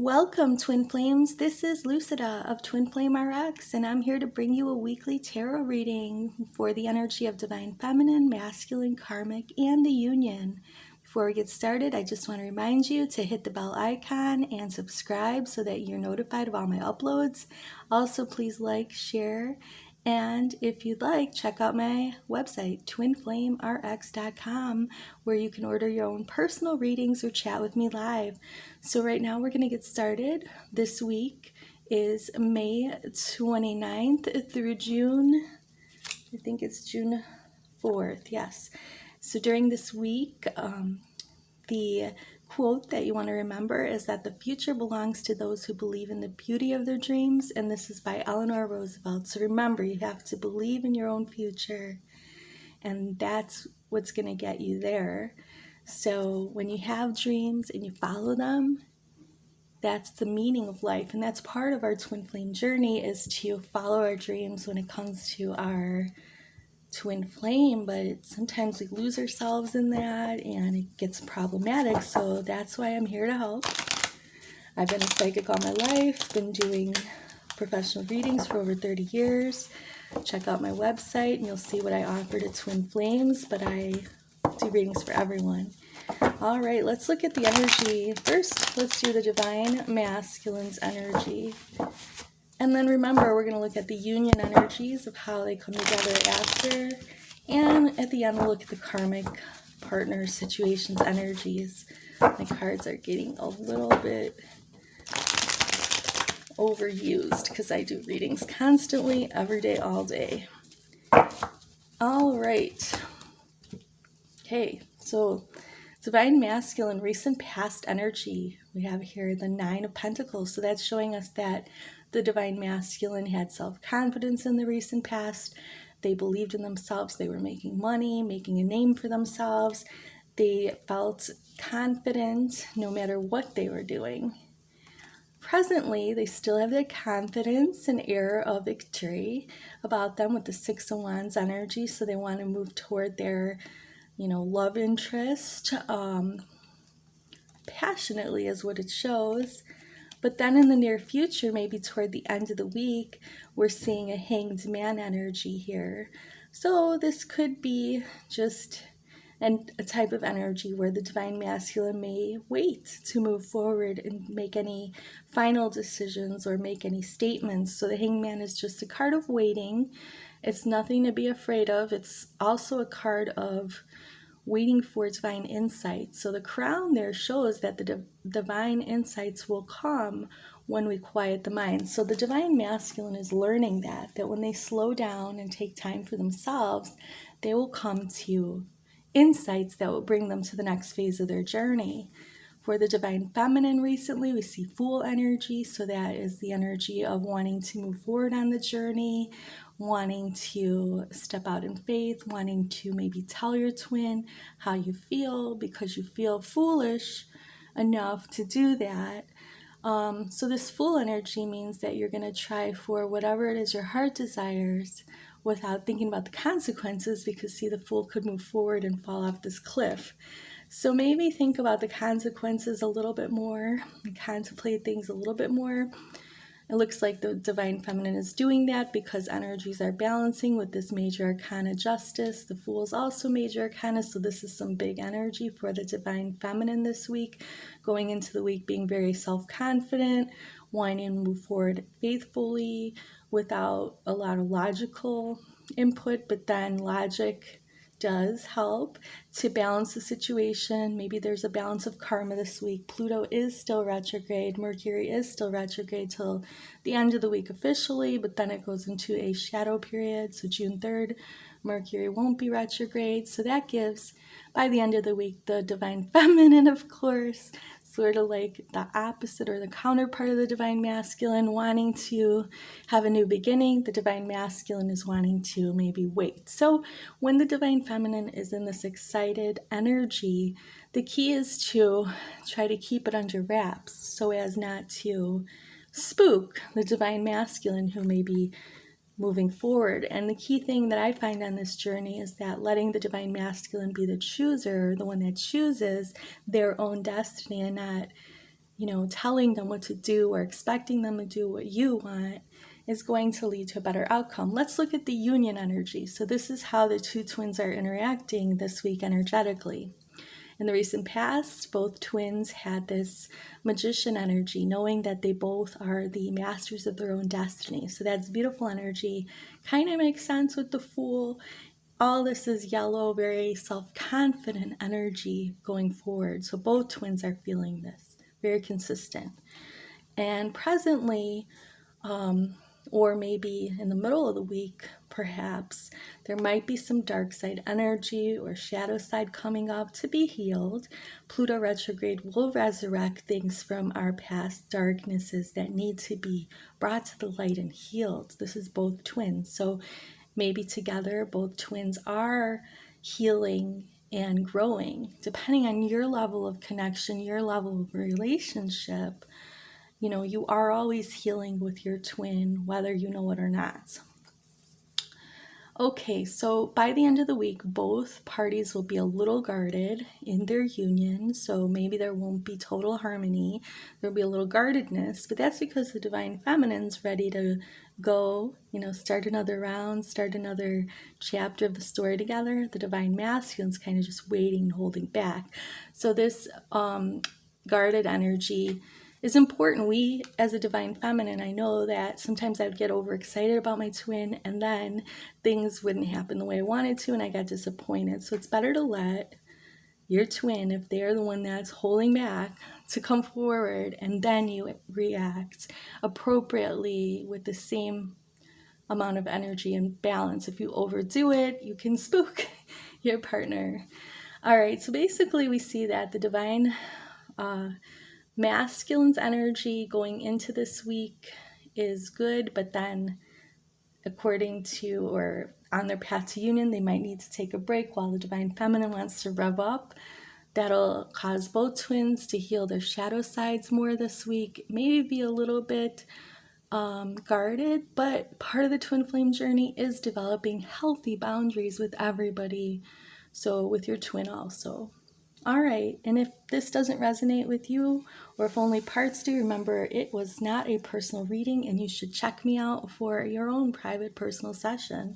Welcome, Twin Flames. This is Lucida of Twin Flame RX, and I'm here to bring you a weekly tarot reading for the energy of Divine Feminine, Masculine, Karmic, and the Union. Before we get started, I just want to remind you to hit the bell icon and subscribe so that you're notified of all my uploads. Also, please like, share, and if you'd like, check out my website, twinflamerx.com, where you can order your own personal readings or chat with me live. So right now we're going to get started. This week is May 29th through June, I think it's June 4th, yes. So during this week, the quote that you want to remember is that the future belongs to those who believe in the beauty of their dreams, and this is by Eleanor Roosevelt. So remember, you have to believe in your own future, and that's what's going to get you there. So when you have dreams and you follow them, that's the meaning of life, and that's part of our twin flame journey, is to follow our dreams when it comes to our twin flame. But sometimes we lose ourselves in that and it gets problematic, so that's why I'm here to help. I've been a psychic all my life, been doing professional readings for over 30 years. Check out my website and you'll see what I offer to twin flames, but I do readings for everyone. All right, let's look at the energy. First, let's do the Divine Masculine's energy. And then remember, we're going to look at the union energies of how they come together after. And at the end, we'll look at the karmic partner situations energies. My cards are getting a little bit overused because I do readings constantly, every day, all day. All right. Okay, so Divine Masculine, recent past energy. We have here the Nine of Pentacles. So that's showing us that the Divine Masculine had self-confidence in the recent past. They believed in themselves. They were making money, making a name for themselves. They felt confident no matter what they were doing. Presently, they still have that confidence and air of victory about them with the Six of Wands energy. So they want to move toward their love interest passionately is what it shows. But then in the near future, maybe toward the end of the week, we're seeing a Hanged Man energy here. So this could be just a type of energy where the Divine Masculine may wait to move forward and make any final decisions or make any statements. So the Hanged Man is just a card of waiting. It's nothing to be afraid of. It's also a card of waiting for divine insight. So the crown there shows that the divine insights will come when we quiet the mind. So the Divine Masculine is learning that when they slow down and take time for themselves, they will come to insights that will bring them to the next phase of their journey. For the Divine Feminine recently, we see Fool energy. So that is the energy of wanting to move forward on the journey, wanting to step out in faith, wanting to maybe tell your twin how you feel because you feel foolish enough to do that. So this Fool energy means that you're going to try for whatever it is your heart desires without thinking about the consequences, because see, the Fool could move forward and fall off this cliff. So maybe think about the consequences a little bit more and contemplate things a little bit more. It looks like the Divine Feminine is doing that because energies are balancing with this Major Arcana Justice. The Fool is also Major Arcana, so this is some big energy for the Divine Feminine this week, going into the week being very self-confident, wanting to move forward faithfully without a lot of logical input, but then logic does help to balance the situation. Maybe there's a balance of karma this week. Pluto is still retrograde. Mercury is still retrograde till the end of the week officially, but then it goes into a shadow period. So June 3rd, Mercury won't be retrograde. So that gives, by the end of the week, the Divine Feminine, of course, sort of like the opposite or the counterpart of the Divine Masculine, wanting to have a new beginning. The Divine Masculine is wanting to maybe wait. So when the Divine Feminine is in this excited energy, the key is to try to keep it under wraps so as not to spook the Divine Masculine who may be moving forward. And the key thing that I find on this journey is that letting the Divine Masculine be the chooser, the one that chooses their own destiny, and not telling them what to do or expecting them to do what you want is going to lead to a better outcome. Let's look at the union energy. So this is how the two twins are interacting this week energetically. In the recent past, both twins had this magician energy, knowing that they both are the masters of their own destiny. So that's beautiful energy. Kind of makes sense with the Fool. All this is yellow, very self-confident energy going forward. So both twins are feeling this, very consistent. And presently, or maybe in the middle of the week, perhaps, there might be some dark side energy or shadow side coming up to be healed. Pluto retrograde will resurrect things from our past darknesses that need to be brought to the light and healed. This is both twins. So maybe together, both twins are healing and growing, depending on your level of connection, your level of relationship. You are always healing with your twin, whether you know it or not. Okay, so by the end of the week, both parties will be a little guarded in their union, so maybe there won't be total harmony. There'll be a little guardedness, but that's because the Divine Feminine's ready to go, start another round, start another chapter of the story together. The Divine Masculine's kind of just waiting and holding back. So this guarded energy is important. We, as a Divine Feminine, I know that sometimes I'd get overexcited about my twin and then things wouldn't happen the way I wanted to and I got disappointed. So it's better to let your twin, if they're the one that's holding back, to come forward, and then you react appropriately with the same amount of energy and balance. If you overdo it, you can spook your partner. All right, so basically we see that the Divine Masculine's energy going into this week is good, but then according to or on their path to union, they might need to take a break while the Divine Feminine wants to rev up. That'll cause both twins to heal their shadow sides more this week, maybe be a little bit guarded, but part of the twin flame journey is developing healthy boundaries with everybody, so with your twin also. All right, and if this doesn't resonate with you, or if only parts do, remember it was not a personal reading and you should check me out for your own private personal session.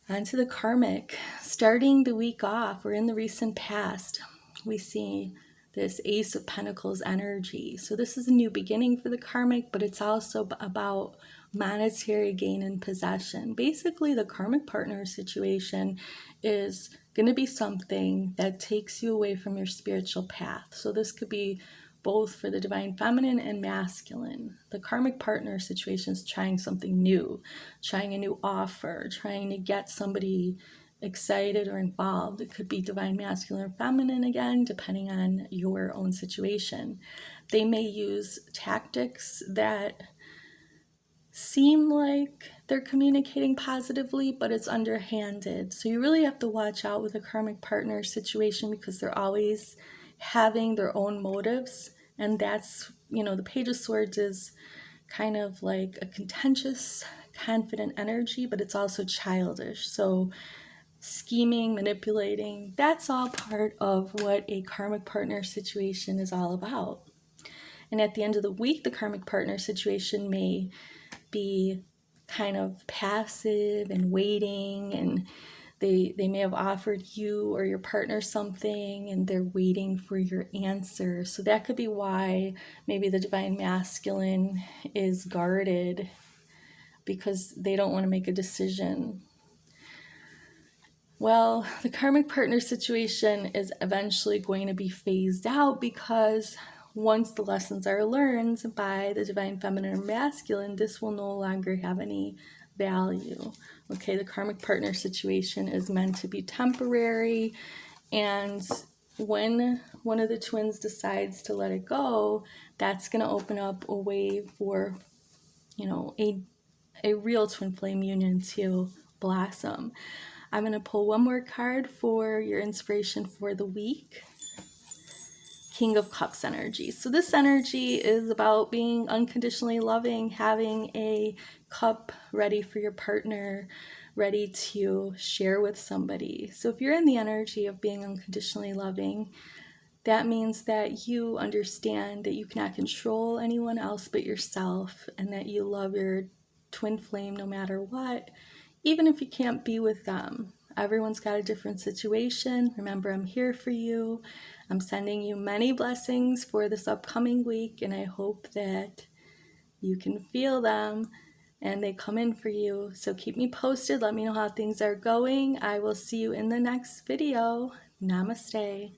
On to the karmic. Starting the week off, or in the recent past, we see this Ace of Pentacles energy. So this is a new beginning for the karmic, but it's also about monetary gain and possession. Basically, the karmic partner situation is going to be something that takes you away from your spiritual path. So this could be both for the Divine Feminine and Masculine. The karmic partner situation is trying something new, trying a new offer, trying to get somebody excited or involved. It could be Divine Masculine or Feminine again, depending on your own situation. They may use tactics that seem like they're communicating positively, but it's underhanded. So you really have to watch out with a karmic partner situation, because they're always having their own motives. And that's, the Page of Swords is kind of like a contentious, confident energy, but it's also childish. So scheming, manipulating, that's all part of what a karmic partner situation is all about. And at the end of the week, the karmic partner situation may be kind of passive and waiting, and they may have offered you or your partner something and they're waiting for your answer. So that could be why maybe the Divine Masculine is guarded, because they don't want to make a decision. Well, the karmic partner situation is eventually going to be phased out, because once the lessons are learned by the Divine Feminine or Masculine, this will no longer have any value. Okay, the karmic partner situation is meant to be temporary, and when one of the twins decides to let it go, that's going to open up a way for, a real twin flame union to blossom. I'm going to pull one more card for your inspiration for the week. King of Cups energy. So this energy is about being unconditionally loving, having a cup ready for your partner, ready to share with somebody. So if you're in the energy of being unconditionally loving, that means that you understand that you cannot control anyone else but yourself, and that you love your twin flame no matter what, even if you can't be with them. Everyone's got a different situation. Remember, I'm here for you. I'm sending you many blessings for this upcoming week, and I hope that you can feel them and they come in for you. So keep me posted. Let me know how things are going. I will see you in the next video. Namaste.